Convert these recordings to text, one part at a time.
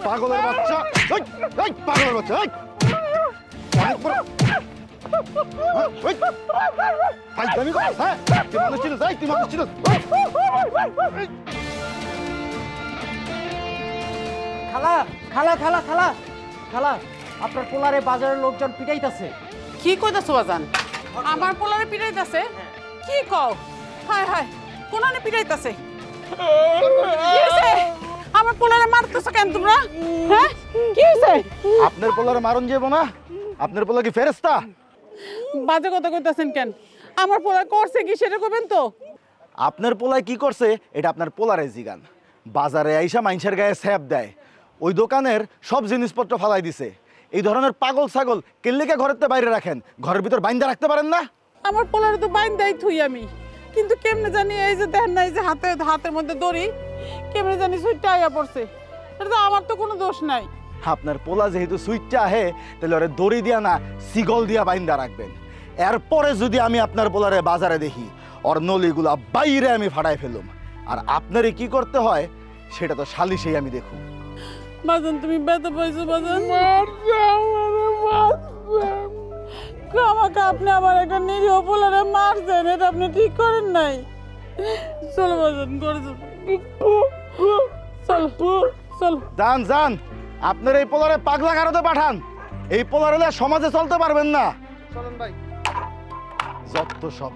পাগলের বাচ্চা, পাগলের বাচ্চা, অনেক বড় খালা খালা খালা খালা খালা আপনার পোলারে বাজারের লোকজন পিটাইতেছে। কি কইতাছো বাজান? আমার পোলারে পিটাইতাছে? কি কও? হায় হায়, কোনানে পিটাইতাছে? কি হইছে? আমার পোলারে মারতেছো কেন তোমরা? হ্যাঁ, কি হইছে? আপনার পোলারে মারণ যাবো না? আপনার পোলা কি ফেরেশতা? বাজে কথা কইতাছেন কেন? আমার পোলা করছে কি সেটা কইবেন তো? আপনার পোলায় কি করছে এটা আপনার পোলারে জিগান। বাজারে আইসা মাইনসের গায়ে স্যাপ দেয়, ওই দোকানের সব জিনিসপত্র ফালাই দিছে। এই ধরনের পাগল ছাগল কেল্লিকে ঘরের বাইরে রাখেন, ঘরের ভিতর বাইন্দা রাখতে পারেন না? আমার পোলারে তো বাইন্দাই থুই আমি, কিন্তু কেমনে জানি এই যে দেখেন না, এই যে হাতের মধ্যে দড়ি, কেমনে জানি সুইটটা আইয়া পড়ছে। এটা তো আমার তো কোনো দোষ নাই। আপনার পোলা যেহেতু সুইচটা আহে, তাহলে ওরে দড়ি দিয়া না সিগল দিয়া বাইন্দা রাখবেন। এরপরে যদি আমি আপনার পোলারে বাজারে দেখি, ওর নলিগুলা বাইরে আমি ফাটাই ফেলুম। আর আপনারে কি করতে হয় সেটা তো সালিশেই আমি দেখুন। বাজান তুমি ব্যথা পাইছো বাজান? আমাকে আপনি আমার একটা নিরীহ পোলারে মারছেন, এটা আপনি ঠিক করেন নাই। চলো বাজান, করে চলো চলো। যান যান, আপনার এই পোলারে পাগলা কারোতে পাঠান। এই পোলারে সমাজে চলতে পারবেন না। চলেন ভাই, যত সব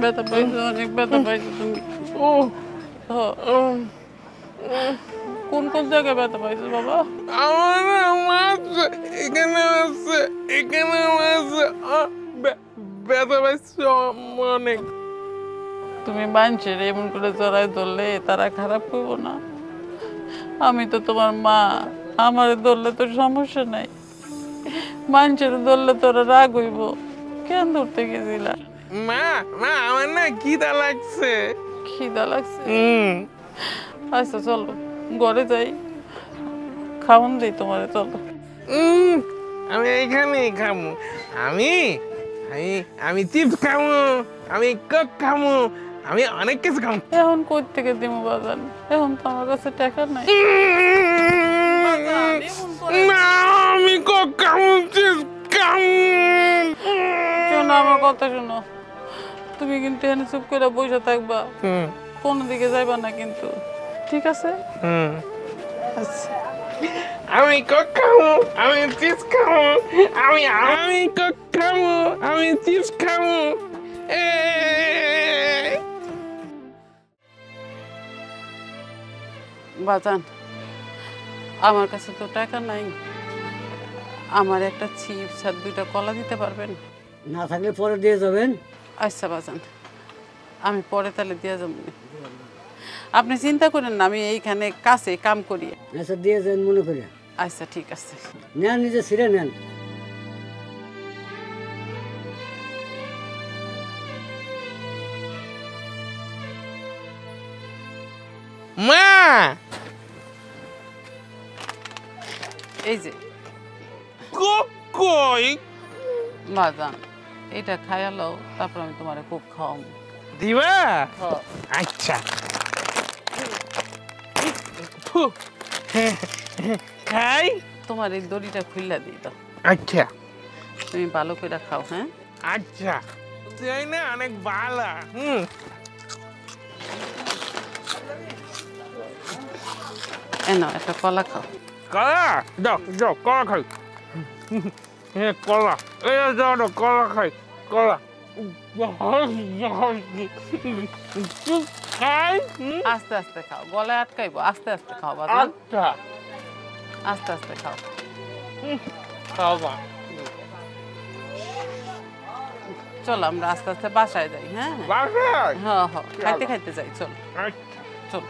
ব্যথা পাইছো, অনেক ব্যথা পাইছো তুমি। কোন কোন জায়গায় ব্যথা পাইছো বাবা? আমার এখানে আছে, এখানে আছে, ব্যথা পাইছো অনেক। তুমি মানুষের এমন করে জড়াই ধরলে তারা খারাপ করবো না? আমি তো তোমার মা, আমার ধরলে তো সমস্যা নাই, মানুষের ধরলে তোরা রাগ হইব। কেন ধরতে গেছিলা? মা মা আমার না খিদা লাগছে। খিদা লাগছে? আচ্ছা চলো ঘরে যাই, খাওন দিই তোমারে, চলো। আমি এইখানেই খামু। আমি আমি আমি চিপস খামু, আমি কোক খামু, আমি অনেক কিছু খামু। এখন কই থেকে দিমু বাজান? এখন তো আমার কাছে টাকা নাই। না আমি কোক খামু, চিপস খামু। শোনো আমার কথা শোনো, তুমি কিন্তু এখানে চুপ করে বসে থাকবা, কোনো দিকে যাইবা না কিন্তু, ঠিক আছে? আচ্ছা। আমি কোক খামু, আমি চিপস খামু, আমি আমি কোক খামু, আমি চিপস খামু। বাজান আমার কাছে তো টাকা নাই, আমার একটা চিপস আর 2টা কলা দিতে পারবেন? না থাকলে পরে দিয়ে যাবেন। আচ্ছা বাজান, আমি পরে তাহলে দিয়ে যাবো। আপনি চিন্তা করেন না, আমি এইখানে কাছে কাম করি। আচ্ছা দিয়ে যাবেন মনে করে। আচ্ছা ঠিক আছে। নেন, নিজে ছিঁড়ে নেন। মা এই যে কোক কই? বাজান এটা খাইয়ালো, তারপর আমি তোমারে খুব খাওয়াবো। দিবা? হ্যাঁ। আচ্ছা খাই। তোমার এই দড়িটা খুললা দিই দাও। আচ্ছা তুমি ভালো করে খাও। হ্যাঁ আচ্ছা, তুই না অনেক ভালো। এনো একটা কলা খাও। কলা দাও দাও, কলা খাই। হ্যাঁ কলা, এই দাও দাও, কলা খাই, কলা খাই। আস্তে আস্তে খাও, গলায় আটকাইবো। আস্তে আস্তে খাও বাজান, আচ্ছা আস্তে আস্তে খাও। খাওয়া। চলো আমরা আস্তে আস্তে বাসায় যাই। হ্যাঁ বাসায়? হ্যাঁ হ্যাঁ, খাইতে খাইতে যাই। চলো চলো।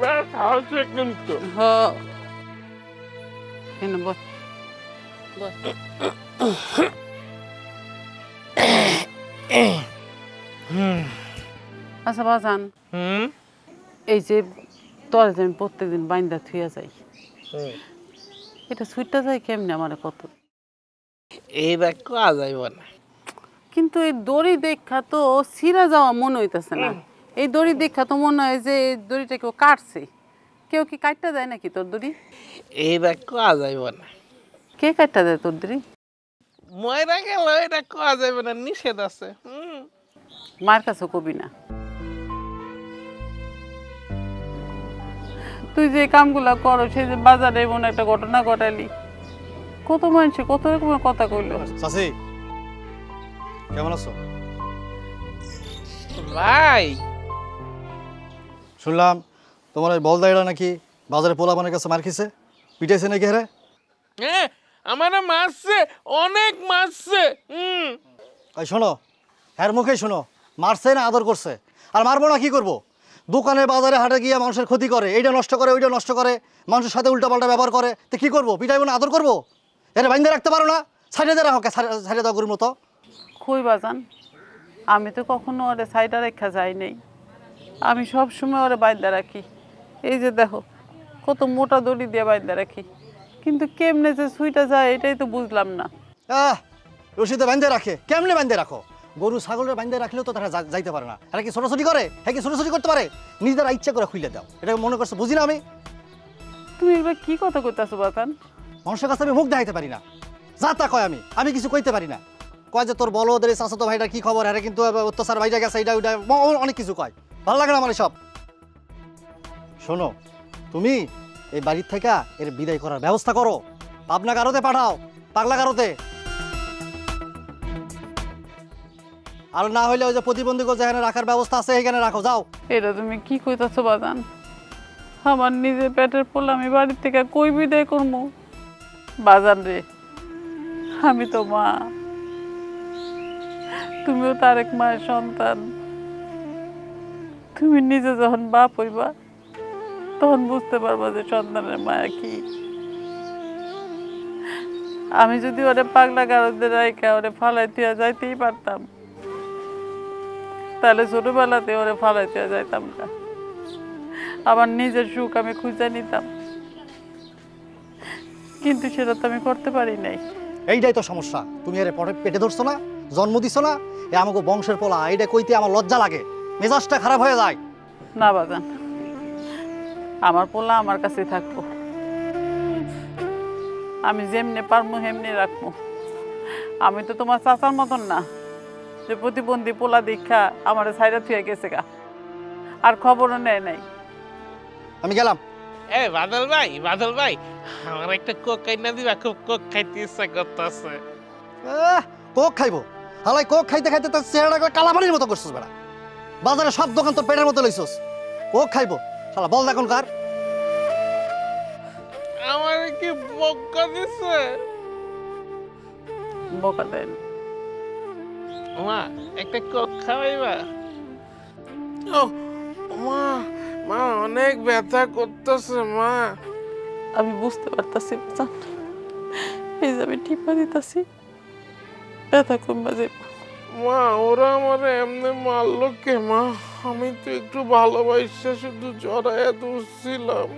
ব্যথা হচ্ছে কিন্তু। হ্যাঁ কেন বল বল। আচ্ছা বাজান, এই যে তোর যে আমি প্রত্যেকদিন বাইন্দা থুইয়া যাই, এটা সুইটটা যায় কেমনে আমার কত? এইটা কোয়া যাইব না। কিন্তু এই দড়ি দেখা তো ছিঁড়া যাওয়া মনে হইতেছে না। এই দড়ি দেখা তো মনে হয় যে এই দড়িটা কেউ কাটছে। কেউ কি কাটটা দেয় নাকি তোর দড়ি? এইটা কোয়া যাইব না। কে কাটটা দেয় তোর দড়ি? ময়রা গেল এটা কোয়া যাইব না, নিষেধ আছে। মার কাছে কবি না। তুই যে কামগুলা করো, সেই যে বাজারে এমন একটা ঘটনা ঘটালি, কত মানুষ কত রকমের কথা কইলো। চাচি কেমন আছো? ভাই শুনলাম তোমার ওই বলদাইরা নাকি বাজারে পোলাপানের কাছে মার খেয়েছে, পিটাইছে নাকি? হ্যাঁ হ্যাঁ, আমার মারছে, অনেক মারছে। ওই শোনো, হ্যার মুখে শোনো, মারছে না আদর করছে? আর মারবো না কি করবো? দোকানে বাজারে হাটে গিয়ে মানুষের ক্ষতি করে, এইটা নষ্ট করে ওইটা নষ্ট করে, মানুষের সাথে উল্টাপাল্টা ব্যবহার করে, তো কি করবো? পিটাইবো না আদর করবো? এর বাইন্দে রাখতে পারো না? সাইডে দিয়ে রাখো, সাইডে দাও গরুর মতো। কই বাজান, আমি তো কখনো ওরে সাইডা রেখা যাই নাই। আমি সব সময় ওরে বাইন্দা রাখি। এই যে দেখো কত মোটা দড়ি দিয়ে বাইন্দা রাখি, কিন্তু কেমনে যে সুইটা যায় এটাই তো বুঝলাম না। রশিদে বাইন্দে রাখে, কেমনে বাইন্দে রাখো? গরু ছাগলের বাইন্দে রাখলেও তো তারা যাইতে পারে না। এরা কি ছোটাছুটি করে? হ্যাঁ কি ছোটাছুটি করতে পারে? নিজেরা ইচ্ছা করে খুলে দাও, এটা মনে করছো বুঝি না আমি? তুমি এবার কি কথা কইতাছো বাজান? মানুষের কাছে আমি মুখ দেখাইতে পারি না, যা তা কয় আমি কিছু কইতে পারি না। কয় যে তোর বলো ওদের চাচাতো ভাইটা কি খবর, হ্যাঁ কিন্তু অত্যাচার ভাইটা গেছে, এইটা ওইটা অনেক কিছু কয়, ভালো লাগে না আমার সব। শোনো, তুমি এই বাড়ির থেকে এর বিদায় করার ব্যবস্থা করো, পাবনা গারোতে পাঠাও, পাগলা গারোতে। আর না হইলে ওই যে প্রতিবন্ধী যেখানে রাখার ব্যবস্থা আছে এখানে রাখো, যাও। এটা তুমি কি কইতাছো বাজান? আমার নিজের পেটের পোলা আমি বাড়ির থেকে কই বিদায় করবো? বাজান রে, আমি তো মা, তুমিও তার এক মায়ের সন্তান। তুমি নিজে যখন বাপ হইবা তখন বুঝতে পারবা যে সন্তানের মায়া কি। আমি যদি ওরে পাগলা গারদে রাইখা ওরে ফালাই তুইয়া যাইতেই পারতাম, তাহলে ছোটবেলাতে ওরে ফালাই তুইয়া যাইতাম না। আমার নিজের সুখ আমি খুঁজে নিতাম, কিন্তু সেটা তো আমি করতে পারি নাই। এইটাই তো সমস্যা, তুমি এর পেটে ধরছো না, জন্ম দিছো না, এ আমাকে বংশের পোলা, এইটা কইতে আমার লজ্জা লাগে, মেজাজটা খারাপ হয়ে যায়। না বাজান, আমার পোলা আমার কাছে থাকবো, আমি যেমনি পারবো হেমনি রাখবো। আমি তো তোমার চাচার মতন না যে প্রতিবন্ধী পোলা দীক্ষা আমার সাইডে থুয়ে গেছে গা, আর খবরও নেয় নাই। আমি গেলাম। বাদল ভাই, আমার একটা কোক খাইনা দিবা, খুব কোক খাইতে ইচ্ছা করতেছে। কোক খাইবো? হালাই কোক খাইতে খাইতে তার চেহারাটা কালাপানির মতো করছিস বেড়া, বাজারে সব দোকান তোর পেটের মতো লইছস। কোক খাইবো শালা, বল দেখুন কার? আমার কি বকা দিছে? বকা দেন মা, একটা কোক খাওয়াইবা? ও মা, মা অনেক ব্যথা করতেছে মা। আমি বুঝতে পারতাছি বাজান, এই যে আমি টিপা দিতাছি, ব্যথা কমবা যাইব। মা, ওরা আমারে এমনি মারলো কে মা? আমি তো একটু ভালোবাসা শুধু জড়াইয়া ধরছিলাম।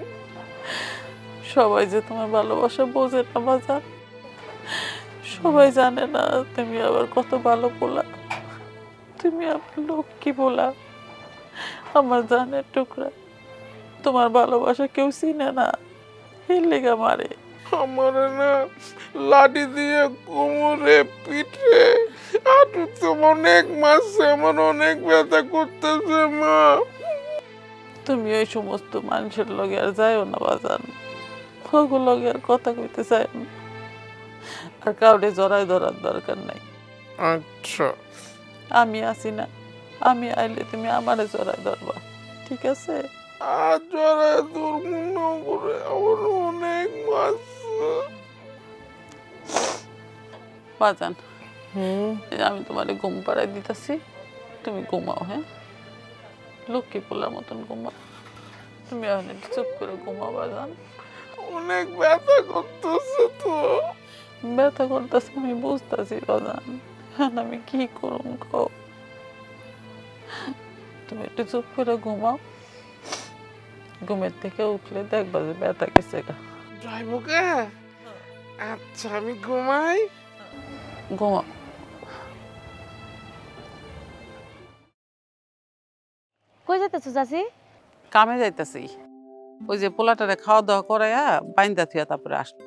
সবাই যে তোমার ভালোবাসা বোঝে না বাজান, সবাই জানে না তুমি আবার কত ভালো পোলা, তুমি আমার লক্ষ্মী পোলা, আমার জানের টুকরা। তোমার ভালোবাসা কেউ চিনে না, এর লেগা মারে। আমার না লাঠি দিয়ে কোমরে, পিঠে, হাঁটুতে অনেক মারছে, আমার অনেক ব্যথা করতেছে মা। তুমি ওই সমস্ত মানুষের লগে আর যাইও না বাজান, ওগুলো লগে আর কথা কইতে চাই না, আর কাউরে জড়াই ধরার দরকার নাই। আচ্ছা, আমি আছি না, আমি আইলে তুমি আমারে জড়াই ধরবা, ঠিক আছে? আর জড়াই ধরবো না করে, আমার অনেক মারছে। বাজান, আমি তোমারে ঘুম পাড়াই দিতেছি, তুমি ঘুমাও। হ্যাঁ, লক্ষ্মী পোলার মতন ঘুমাও। তুমি এখন একটু চুপ করে ঘুমাও বাজান। অনেক ব্যথা করতেছে তো। ব্যথা করতেছে আমি বুঝতেছি বাজান, আমি কি করুম কও? তুমি একটু চুপ করে ঘুমাও, ঘুমের থেকে উঠলে দেখবা যে ব্যথা গেছে গা। যাইবো কে? আচ্ছা, আমি ঘুমাই। ঘুমাও। কই যাইতেছো চাচি? কামে যাইতাছি। ওই যে পোলাটারে খাওয়া দাওয়া করাইয়া বাইন্দা থুয়া তারপরে আসলো।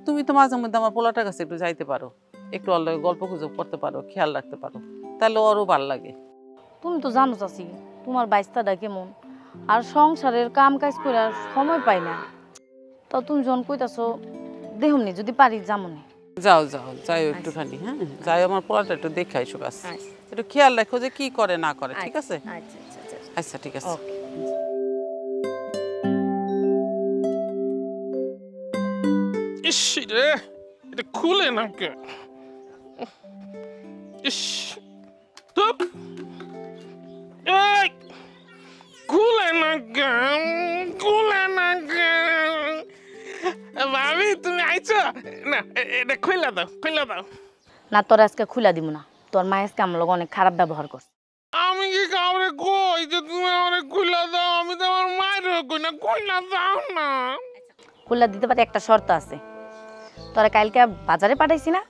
তুমি তো মাঝে মধ্যে আমার পোলাটার কাছে একটু যাইতে পারো, একটু ওর লগে গল্প গুজব করতে পারো, খেয়াল রাখতে পারো, তাহলে ওরও ভাল লাগে। তুমি তো জানো চাচি তোমার বাইস্তাটা কেমন, আর সংসারের কাম কাজ করে সময় পাই না। তো তুমি যখন কইতাছো দেহমনি যদি পারি যামনি। যাও যাও যাই একটুখানি, হ্যাঁ যাই, আমার পোলাটা একটু দেখে আইসো ব্যাস। একটু খেয়াল রাখো যে কি করে না করে, ঠিক আছে? আচ্ছা ঠিক আছে। ইস রে, এটা খুলে না কে? ইস তো এই খুলে না কে? খুলে না কে? ভাবি তুমি আইছো না? এটা খুলে দাও, খুলে দাও। না তোর আজকে খুলা দিব না, তোর মা আজকে আমার লগে অনেক খারাপ ব্যবহার করছে। আমি কি কাউরে কই যে তুমি আমারে খুলে দাও? আমি তো আমার মায়ের কই না, খুলে দাও না। খুলা দিতে পারে, একটা শর্ত আছে। তোরা কালকে বাজারে পাঠাইছি না,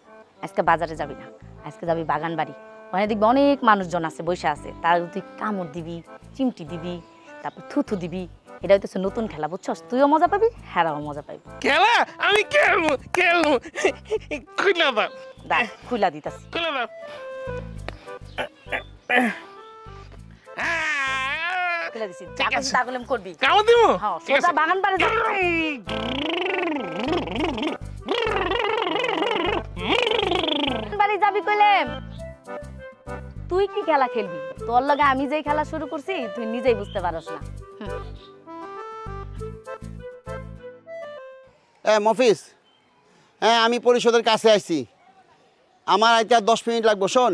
আজকে বাজারে যাবি না, আজকে যাবি বাগান বাড়ি। ওখানে দেখবি অনেক মানুষজন আছে, বসে আছে, তার তুই কামড় দিবি, চিমটি দিবি, তারপর থুথু দিবি। এটা হইতেছে নতুন খেলা, বুঝছস? তুইও মজা পাবি, হ্যাঁরাও মজা পাবি। খেলা? আমি খেলবো খেলবো। খুলে দাও, দেখ খুলা দিতাছি। খুলে দাও। খুলে দিছি, যা করবি তা করলেম করবি। কামড় দিব? হ্যাঁ, সোজা বাগান বাড়ি যাবি। বাড়ি যাবি কইলেম। তুই কি খেলা খেলবি? তোর লগে আমি যেই খেলা শুরু করছি তুই নিজেই বুঝতে পারস না। মফিস, হ্যাঁ আমি পরিষদের কাছে আইছি। আমার আইতে আর 10 মিনিট লাগবো। শোন,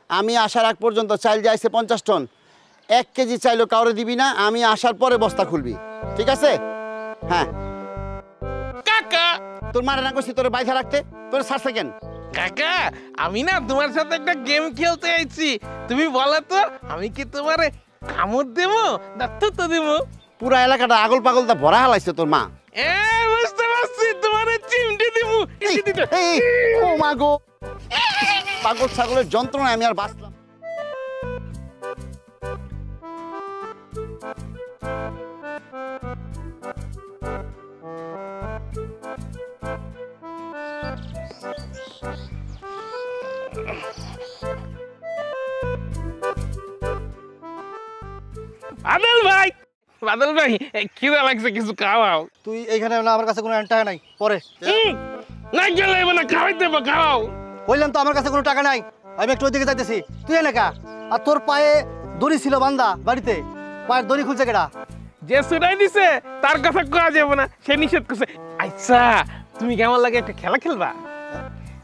আমি আসার আগ পর্যন্ত চাইল যাইছে 50 টন। 1 কেজি চাইলেও কাউরে দিবি না, আমি আসার পরে বস্তা খুলবি, ঠিক আছে? হ্যাঁ কাকা, তোর মারা না করছি তোর বাইধা রাখতে, তোর 60 সেকেন্ড। কাকা আমি না তোমার সাথে একটা গেম খেলতে আইছি। তুমি বলো তো আমি কি তোমারে কামড় দেবো না থুতু দেবো? পুরা এলাকাটা আগল পাগলটা ভরা হালাইছে তোর মা। বুঝতে পারছি, তোমারে চিমটি দেবো। ও মা গো, পাগল ছাগলের যন্ত্রণায় আমি আর বাঁচলাম। বাদল ভাই, বাদল ভাই খিদা লাগছে, কিছু খাওয়াও। তুই এইখানে না, আমার কাছে কোনো টাকা নাই, পরে না গেলে না, খাওয়াই দেবো, খাওয়াও। কইলাম তো আমার কাছে কোনো টাকা নাই, আমি একটু ওইদিকে যাইতেছি। তুই এলাকা, আর তোর পায়ে দড়ি ছিল বান্দা বাড়িতে, পায়ের দড়ি খুলছে কেডা? যে সুরাই দিছে তার কথা কোয়া যাবে না, সে নিষেধ করছে। আচ্ছা তুমি কেমন লাগে একটা খেলা খেলবা?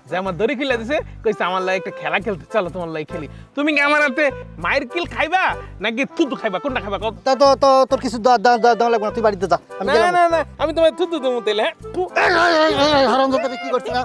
যে আমার দড়ি খুলে দিছে, কইছে আমার লাগে একটা খেলা খেলতে, চলো তোমার লাগে খেলি। তুমি কি আমার হাতে মায়ের কিল খাইবা নাকি থুতু খাইবা? কোনটা খাইবা? তা তো তো তোর কিছু দেওয়া লাগবে না, তুই বাড়িতে যা। আমি না না না, আমি তোমার থুতু দেবো তাইলে। হারামজাদা কি করছিস না?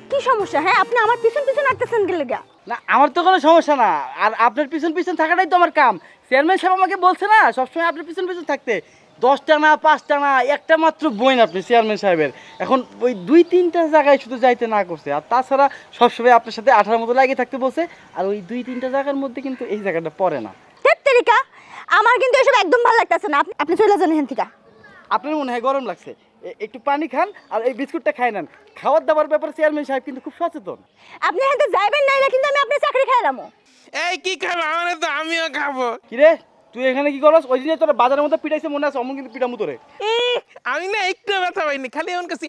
কি সমস্যা? হ্যাঁ, আপনি আমার পিছন পিছন আটতেছেন গেলে গা? না আমার তো কোনো সমস্যা না, আর আপনার পিছন পিছন থাকাটাই তো আমার কাম। চেয়ারম্যান সাহেব আমাকে বলছে না সবসময় আপনার পিছন পিছন থাকতে। 10টা না 5টা না, একটা মাত্র বইন আপনি চেয়ারম্যান সাহেবের। এখন ওই 2-3টা জায়গায় শুধু যাইতে না করছে, আর তাছাড়া সবসময় আপনার সাথে 18 মতো লাগিয়ে থাকতে বলছে। আর ওই 2-3টা জায়গার মধ্যে কিন্তু এই জায়গাটা পড়ে না। তেরিকা, আমার কিন্তু এসব একদম ভালো লাগতেছে না। আপনি চলে যান এখান থেকে। আপনার মনে হয় গরম লাগছে, একটু পানি খান আর এই বিস্কুটটা খাই নেন। খাওয়ার দাবার ব্যাপারে চেয়ারম্যান সাহেব কিন্তু খুব সচেতন। আপনি এখান থেকে যাইবেন না, কিন্তু আমি আপনার চাকরি খাইলামো। এই কি খাবো? আমার তো আমিও খাবো। কিরে তুই এখানে কি করস? ওই দিনে তোরা বাজারের মধ্যে পিটাইছে মনে আছে? অমন কিন্তু পিটামু তোরে। আমি না একটু ব্যথা পাইনি, খালি এমন কাছে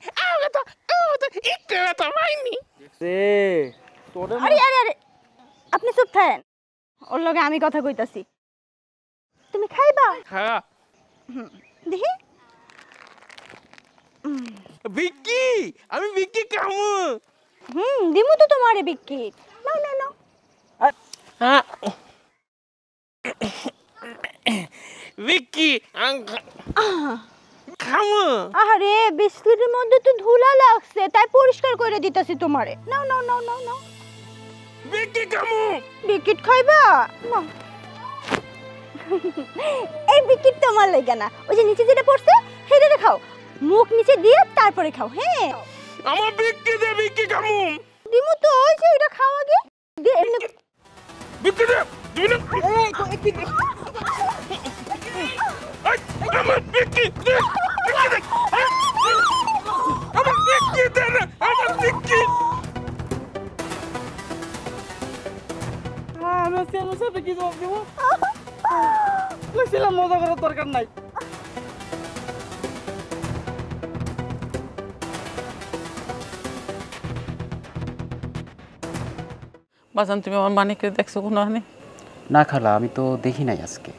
একটু ব্যথা পাইনি। আরে আরে আরে, আপনি চুপ থাকেন, ওর লগে আমি কথা কইতাছি। তুমি খাইবা? হ্যাঁ। দেখি বিক্কি, আমি বিক্কি খামু। দিমু তো তোমারে বিস্কিট। নাও নাও নাও। বিক্কি খামু। আরে বিস্কুটের মধ্যে তো ধুলা লাগছে, তাই পরিষ্কার করে দিতেছি তোমারে। নাও নাও নাও নাও নাও। বিক্কি খামু। বিস্কিট খাইবা? নাও। এই বিস্কিট তোমার লাগে না, ওই যে নিচে যেটা পড়ছে সেটা খাও। মুখ নিচে দিয়ে তারপরে খাও। হ্যাঁ, আমার বিক্কি দে, বিক্কি খামু। দিমু তো ওই যে ওটা খাওয়া আগে দে এমনি বিক্রি দে দিবি না এই তো একটু এই, আমার বিক্রি দে বিক্রি দে এই, আমার বিক্রি দে না আমার বিক্রি আমি চেয়ারম্যান সাহেবকে কি জবাব দেবো কইছিলাম মজা করার দরকার নাই। বাজান তুমি আমার মানিককে দেখছো কোনো হানি? না খালা, আমি তো দেখি নাই আজকে।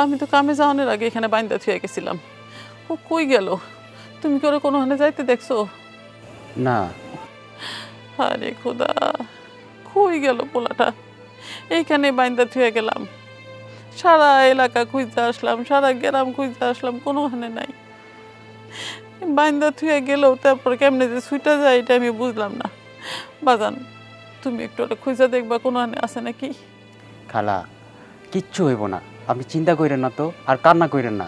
আমি তো কামে যাওয়ানোর আগে এখানে বাইন্দা থুয়ে গেছিলাম। ও কই গেল? তুমি কি ওরা কোনো হানে যাইতে দেখছো? না। আরে খোদা, কই গেল পোলাটা? এইখানে বাইন্দা থুয়ে গেলাম, সারা এলাকা খুঁজতে আসলাম, সারা গ্রাম খুঁজতে আসলাম, কোনো হানে নাই। বাইন্দা থুয়ে গেলেও তারপর কেমনে যে ছুটা যায় এটা আমি বুঝলাম না। বাজান তুমি একটু ওটা খুঁজে দেখবা কোনো হানে আছে নাকি? খালা, কিচ্ছু হইব না, আপনি চিন্তা করেন না তো, আর কান্না করেন না,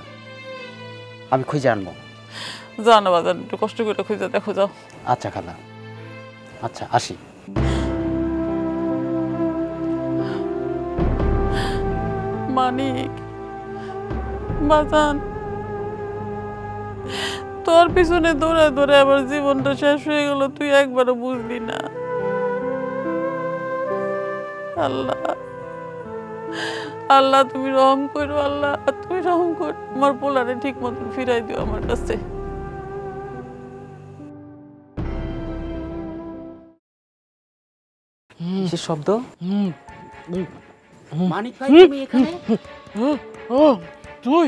আমি খুঁজে আনবো। যাও না বাজান, একটু কষ্ট করে খুঁজে দেখো, যাও। আচ্ছা খালা, আচ্ছা আসি। মানিক বাজান, তোর পিছনে দৌড়ে দৌড়ে আবার জীবনটা শেষ হয়ে গেল, তুই একবারও বুঝলি না। আল্লাহ আল্লাহ তুমি রহম করো, আল্লাহ তুমি রহম কর, আমার পোলারে ঠিক মতন ফিরাই দিও আমার কাছে। কিসের শব্দ? মানিক ভাই, তুমি এখানে? ও তুই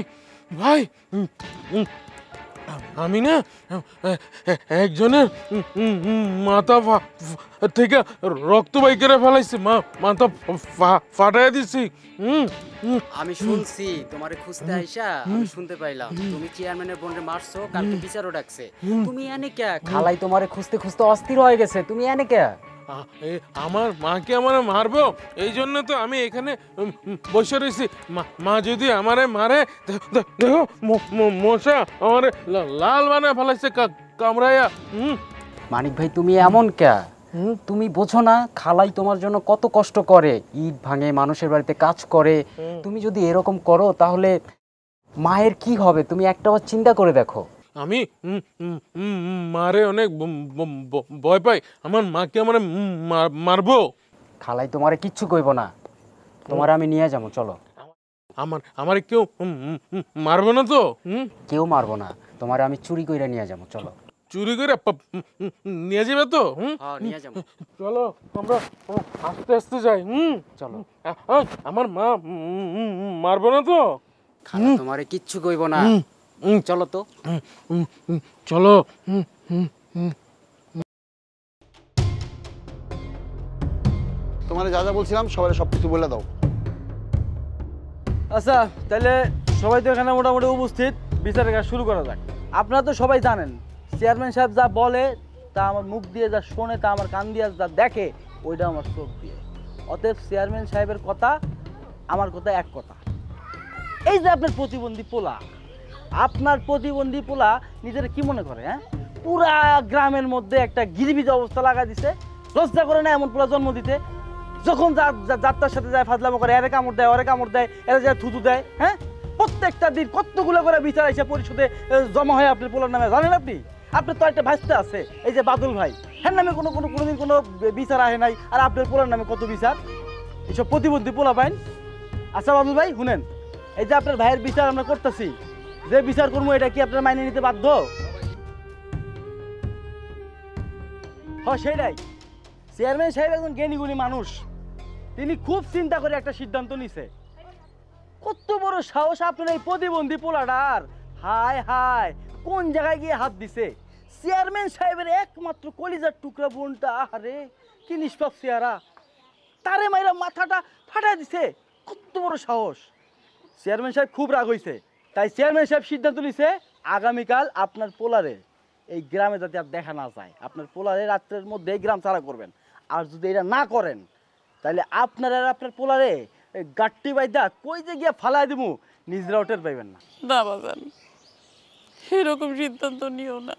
ভাই, আমি না একজনের মাথা থেকে রক্ত বাই করে ফেলাইছি, মাথা ফাটাই দিছি। আমি শুনছি তোমারে খুঁজতে আইসা, আমি শুনতে পাইলাম তুমি চেয়ারম্যানের বোনরে মারছো, কালকে বিচারও ডাকছে। তুমি এনে কে? খালাই তোমারে খুঁজতে খুঁজতে অস্থির হয়ে গেছে, তুমি এনে কে? আমার মাকে আমারে মারবো, এই জন্য তো আমি এখানে বসে রয়েছি। মা যদি আমারে মারে, দেখো মশা আমারে লাল বানায় ফেলাইছে কামড়াইয়া। মানিক ভাই, তুমি এমন কে? তুমি বোঝো না খালাই তোমার জন্য কত কষ্ট করে, ইট ভাঙে, মানুষের বাড়িতে কাজ করে। তুমি যদি এরকম করো তাহলে মায়ের কি হবে? তুমি একটাবার চিন্তা করে দেখো। আমি মারে অনেক ভয় পাই, আমার মাকে আমার মারবো। খালাই তোমারে কিচ্ছু কইব না, তোমার আমি নিয়ে যাবো, চলো। আমার কেউ মারবো না তো? কেউ মারবো না, তোমার আমি চুরি কইরা নিয়ে যাবো, চলো। চুরি করে নিয়ে যাবে তো? নিয়ে যাবো, চলো আমরা আস্তে আস্তে যাই। চলো। আমার মা মারবো না তো? খালা তোমারে কিচ্ছু কইব না, চলো তো। চলো। তোমার যা যা বলছিলাম সবাই সব কিছু বলে দাও। আচ্ছা তাহলে সবাই তো এখানে মোটামুটি উপস্থিত, বিচারের কাজ শুরু করা যাক। আপনারা তো সবাই জানেন চেয়ারম্যান সাহেব যা বলে তা আমার মুখ দিয়ে, যা শোনে তা আমার কান দিয়ে, যা দেখে ওইটা আমার চোখ দিয়ে। অতএব চেয়ারম্যান সাহেবের কথা আমার কথা এক কথা। এই যে আপনার প্রতিবন্ধী পোলা, আপনার প্রতিবন্ধী পোলা নিজের কি মনে করে? হ্যাঁ, পুরা গ্রামের মধ্যে একটা গিরিবিজ অবস্থা লাগা দিছে। লজ্জা করে না এমন পোলা জন্ম দিতে? যখন যাত্রার সাথে যায় ফাজলামো করে, এরে কামড় দেয়, ওরে কামড় দেয়, এরা যায় থুতু দেয়। হ্যাঁ, প্রত্যেকটা দিন কতগুলো করে বিচার এসে পরিষদে জমা হয় আপনার পোলার নামে, জানেন আপনি? আপনার তো একটা ভাইস্তে আছে, এই যে বাদল ভাই, হ্যাঁ নামে কোনোদিন কোনো বিচার আসে নাই, আর আপনার পোলার নামে কত বিচার, এইসব প্রতিবন্ধী পোলা পাইন। আচ্ছা বাদল ভাই শুনেন, এই যে আপনার ভাইয়ের বিচার আমরা করতেছি, যে বিচার করবো এটা কি আপনার মাইনে নিতে বাধ্য? হ্যাঁ সেটাই। চেয়ারম্যান সাহেব একজন জ্ঞানীগুণী মানুষ, তিনি খুব চিন্তা করে একটা সিদ্ধান্ত নিছে। কত বড় সাহস আপনার এই প্রতিবন্ধী পোলাটার! হায় হায়, কোন জায়গায় গিয়ে হাত দিছে? চেয়ারম্যান সাহেবের একমাত্র কলিজার টুকরা বোনটা, আরে কি নিষ্পাপ চেহারা, তারে মাইরা মাথাটা ফাটাই দিছে। কত বড় সাহস! চেয়ারম্যান সাহেব খুব রাগ হয়েছে, তাই চেয়ারম্যান সাহেব সিদ্ধান্ত নিছে আগামীকাল আপনার পোলারে এই গ্রামে যাতে আর দেখা না যায়, আপনার পোলারে রাত্রের মধ্যে এই গ্রাম ছাড়া করবেন। আর যদি এটা না করেন তাহলে আপনার আর আপনার পোলারে গাট্টি বাইদা কই যে গিয়ে ফালাই দিব, নিজেরা ওটের পাইবেন না। না বাজান, এরকম সিদ্ধান্ত নিও না।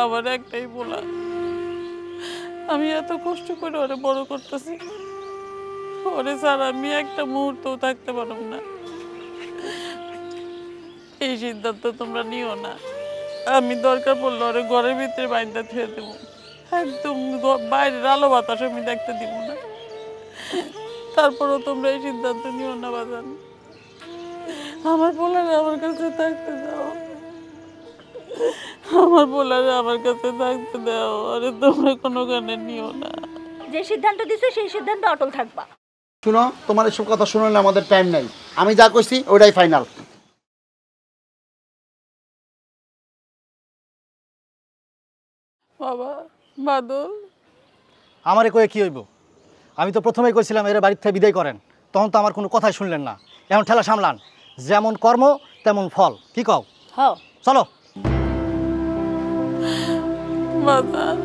আমার একটাই বলা, আমি এত কষ্ট করে ওরে বড় করতেছি, ওরে স্যার আমি একটা মুহূর্তও থাকতে পারব না। এই সিদ্ধান্ত তোমরা নিও না। আমি দরকার পড়লে ওরে ঘরের ভিতরে বাইন্দা থুয়ে দেবো, একদম বাইরের আলো বাতাস আমি দেখতে দিব না। তারপরও তোমরা এই সিদ্ধান্ত নিও না বাজান। আমার পোলারে আমার কাছে থাকতে দাও, আমার পোলারে আমার কাছে থাকতে দাও। আরে তোমরা কোনো গানে নিও না। যে সিদ্ধান্ত দিছো সেই সিদ্ধান্ত অটল থাকবা। শুনো, তোমার এসব কথা শুনলে আমাদের টাইম নাই। আমি যা কইছি ওটাই ফাইনাল। বাবা বাদল, আমারে কয়ে কি হইব? আমি তো প্রথমেই কইছিলাম এর বাড়ির থেকে বিদায় করেন, তখন তো আমার কোনো কথাই শুনলেন না। এখন ঠেলা সামলান, যেমন কর্ম তেমন ফল, কি কও? হ্যাঁ চলো। বাজান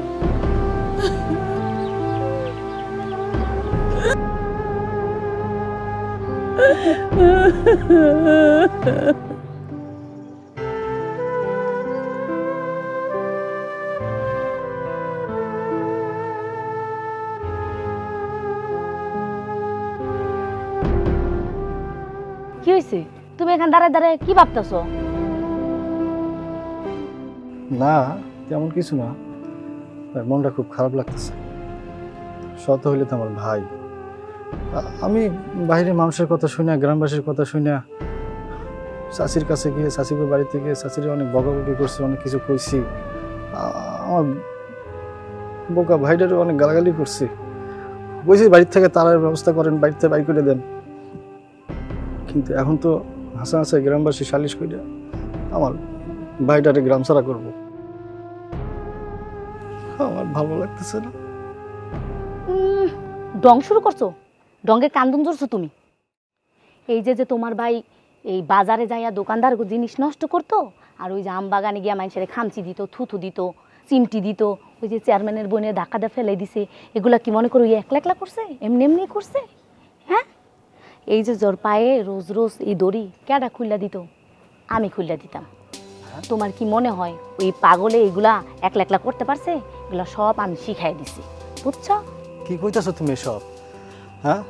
কি হয়েছে? তুমি এখানে দাঁড়ায় দাঁড়ায় কি ভাবতেছো? না তেমন কিছু না, মনটা খুব খারাপ লাগতেছে। শত হইলে তো আমার ভাই। আমি বাইরের মানুষের কথা শুনে, গ্রামবাসীর কথা শুনে, চাচির কাছে গিয়ে, চাচির বাড়িতে গিয়ে চাচির অনেক বকাবকি করছি, অনেক কিছু কইছি। আমার বোকা ভাইটারও অনেক গালাগালি করছি। বলছি বাড়ির থেকে তারার ব্যবস্থা করেন, বাড়িতে বাড়ি করে দেন। কিন্তু এখন তো হাসা হাসা গ্রামবাসী সালিশ করে আমার ভাইটারে গ্রাম ছাড়া করবো। আমার ভালো লাগতেছে না। ডং শুরু করছো? ডঙ্গে কান্দন ধরছো তুমি? এই যে তোমার ভাই এই বাজারে যাইয়া দোকানদার জিনিস নষ্ট করতো, আর ওই যে আম বাগানে গিয়া মানুষের খামচি দিত, থুথু দিত, চিমটি দিত, ওই যে চেয়ারম্যানের বোনের ধাক্কা দিয়ে ফেলে দিছে, এগুলা কি মনে করো একলা একলা করছে? এমনি এমনি করছে? হ্যাঁ, এই যে জ্বর পায়ে রোজ রোজ এই দড়ি কেডা খুললা দিত? আমি খুললা দিতাম। তোমার কি মনে হয় ওই পাগলে এগুলা একলা একলা করতে পারছে? এগুলা সব আমি শিখাই দিছি, বুঝছো? কি কইতাছো তুমি এসব? হ্যাঁ,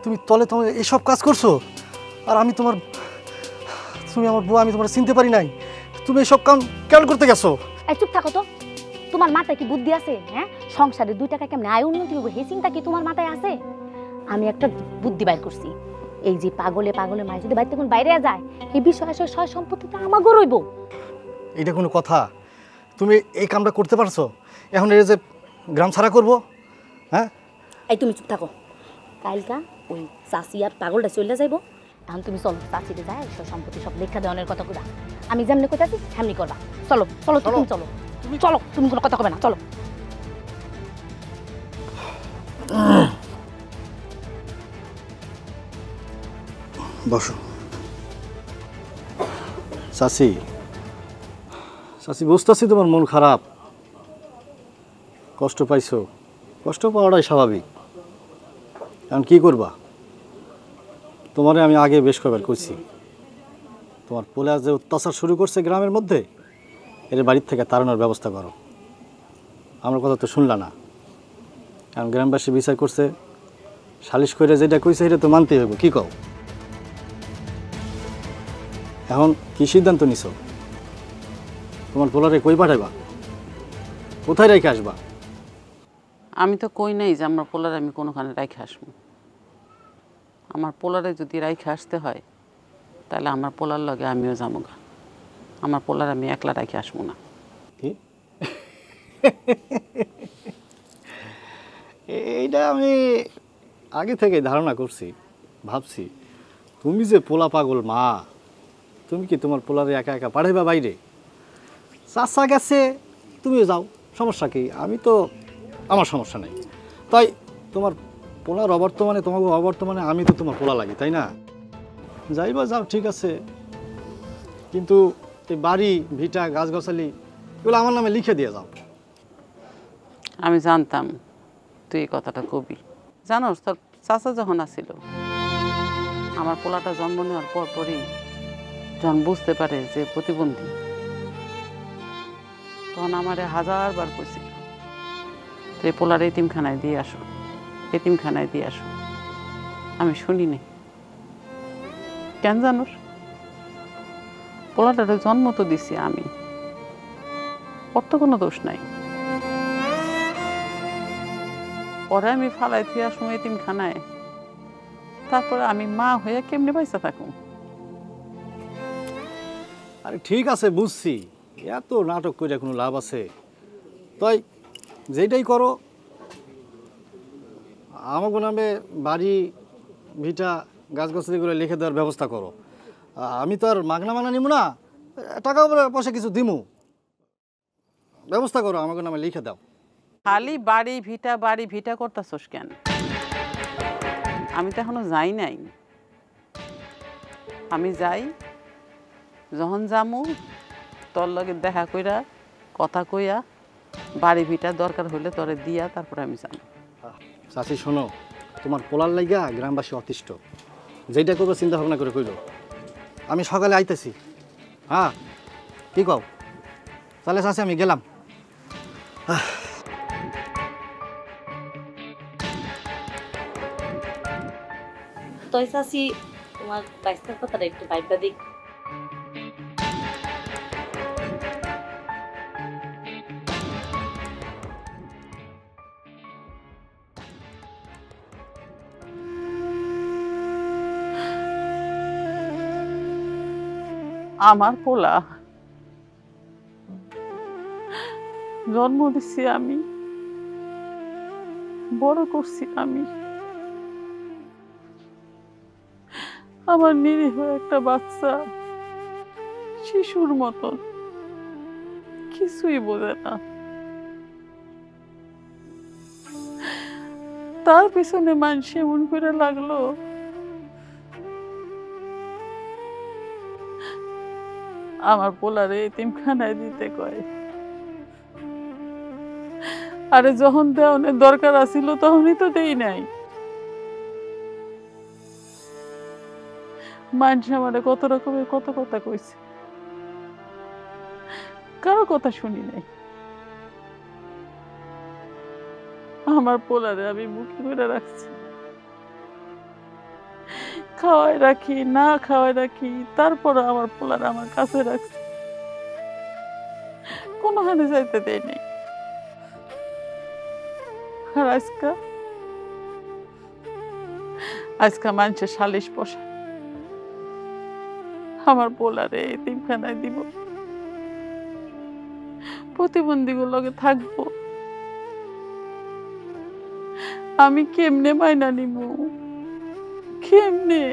তুমি তলে তোমার এসব কাজ করছো, আর আমি তোমার, তুমি আমার বউ, আমি তোমার চিনতে পারি নাই। তুমি এসব কাম কেন করতে গেছো? এই চুপ থাকো তো। তোমার মাথায় কি বুদ্ধি আছে? হ্যাঁ, সংসারে 2 টাকা কেমনে আয় উন্নতি হবে সেই চিন্তা কি তোমার মাথায় আছে? আমি একটা বুদ্ধি বাইর করছি। এই যে পাগলে পাগলে মায় যদি বাইরে তখন বাইরে যায়, এই বিষয় সয় সম্পত্তিটা আমাগো রইব। এটা কোনো কথা? তুমি এই কামটা করতে পারছো? এখন এই যে গ্রাম ছাড়া করবো? হ্যাঁ, এই তুমি চুপ থাকো। কালকা ওই চাষি আর পাগলটা চলে যাইব। এখন তুমি চলো, চাষিতে যায় সয় সম্পত্তি সব লেখা দেওয়ানের কথা কইবা। আমি যেমনি কইতাছি তেমনি করবা। চলো চলো তুমি চলো, তুমি চলো, তুমি কোনো কথা কবে না, চলো। বসো। চাচি, চাচি বুঝতেছি তোমার মন খারাপ, কষ্ট পাইছো। কষ্ট পাওয়াটাই স্বাভাবিক। এখন কি করবা? তোমারে আমি আগে বেশ কয়েকবার করছি, তোমার পোলা যে অত্যাচার শুরু করছে গ্রামের মধ্যে, এর বাড়ির থেকে তাড়ানোর ব্যবস্থা করো। আমার কথা তো শুনলা না। কারণ গ্রামবাসী বিচার করছে, সালিশ করে যেটা কইছে সেটা তো মানতেই হবে, কি কও? এখন কি সিদ্ধান্ত নিছো? তোমার পোলারে কই পাঠাইবা? কোথায় রেখে আসবা? আমি তো কই নাই যে আমার পোলারে আমি কোনোখানে রাইখে আসবো। আমার পোলারে যদি রাইখে আসতে হয় তাহলে আমার পোলার লগে আমিও যাবো গা। আমার পোলার আমি একলা রাইখে আসবো না। কি? এইটা আমি আগে থেকে ধারণা করছি, ভাবছি তুমি যে পোলা পাগল মা, তুমি কি তোমার পোলারে একা একা পাঠাইবা বাইরে? চাচা গেছে, তুমিও যাও, সমস্যা কি? আমি তো, আমার সমস্যা নেই। তাই তোমার পোলার অবর্তমানে, তোমাকে অবর্তমানে আমি তো তোমার পোলা লাগি, তাই না? যাইবা যাও, ঠিক আছে, কিন্তু এই বাড়ি ভিটা গাছগাছালি এগুলো আমার নামে লিখে দিয়ে যাও। আমি জানতাম তুই এই কথাটা কবি। জানোস তোর চাচা যখন আসিল, আমার পোলাটা জন্ম নেওয়ার পরই যখন বুঝতে পারে যে প্রতিবন্ধী, তখন আমারে 1000বার কইছিল তুই পোলার এতিমখানায় দিয়ে আসো, এতিমখানায় দিয়ে আসো। আমি শুনিনি। কেন জানোস? পোলাটারে জন্ম তো দিছি আমি, ওর তো কোনো দোষ নাই। পরে আমি ফালাই থুই আসুম এতিমখানায়, তারপরে আমি মা হয়ে কেমনে পয়সা থাকুম? আরে ঠিক আছে, বুঝছি, এত নাটক করে কোনো লাভ আছে? তাই যেটাই করো আমাকে নামে বাড়ি ভিটা গাছগাছালিগুলো লিখে দেওয়ার ব্যবস্থা করো। আমি তো আর মাগনা নিব না, টাকা পয়সা কিছু দিমু, ব্যবস্থা করো, আমাকে নামে লিখে দাও। খালি বাড়ি ভিটা করতেছস কেন? আমি তো এখনো যাই নাই। আমি যাই, যখন যামু তোর লগে দেখা কইরা কথা কইয়া বাড়ি ভিটা দরকার হইলে তোরে দিয়া তারপরে আমি যাম। চাচি শোনো, তোমার পোলার লাইগা গ্রামবাসী অতিষ্ঠ, যেটা করবো চিন্তা ভাবনা করে কইল। আমি সকালে আইতেছি। হ্যাঁ, কি কও? তাহলে চাচি আমি গেলাম। তোই চাচি তোমার বাইস্তার কথাটা একটু ভাইবা দেখ। আমার পোলা জন্ম দিছি আমি, বড় করছি আমি। আমার নিরীহ একটা বাচ্চা শিশুর মতন কিছুই বোঝে না, তার পিছনে মানুষ এমন করে লাগলো আমার পোলারে এতিমখানায় দিতে কয়। আরে যখন দেওয়ানের দরকার আছিল তখনই তো দেই নাই। মানুষ আমারে কত রকমের কত কথা কইছে, কারো কথা শুনি নাই। আমার পোলারে আমি মুখে করে রাখছি, খাওয়াই রাখি না খাওয়াই রাখি, তারপর আমার পোলার আমার কাছে রাখছি, কোনোখানে যাইতে দেয় নাই। আর আজকা মানুষের সালিশ পোষা আমার পোলারে এতিমখানায় দিব, প্রতিবন্ধীগুলোর লগে থাকবো। আমি কেমনে মাইনা নিব? কেমনে?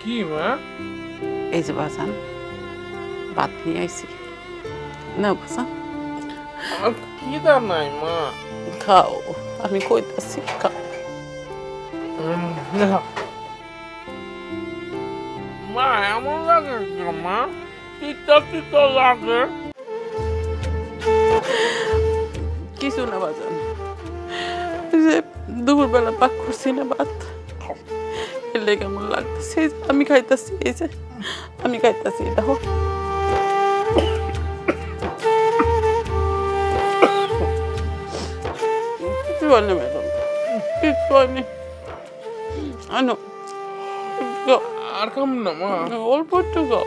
কি মা? এই যে বাজান, ভাত নিয়ে আইছি, না বাজান? কি দাম নাই মা? খাও, আমি কইতাছি খাও। মা এমন লাগে মা, তিতা লাগে। কিছু না বাজান, যে দুপুরবেলা পাক করছি না ভাত, এলে কেমন লাগতেছে। আমি খাইতাছি, এই যে আমি খাইতাছি, দেখো। কিছু বলে ম্যাডাম, কিছু হয়নি। আনো আর কাম না মা, অল্প একটু খাও।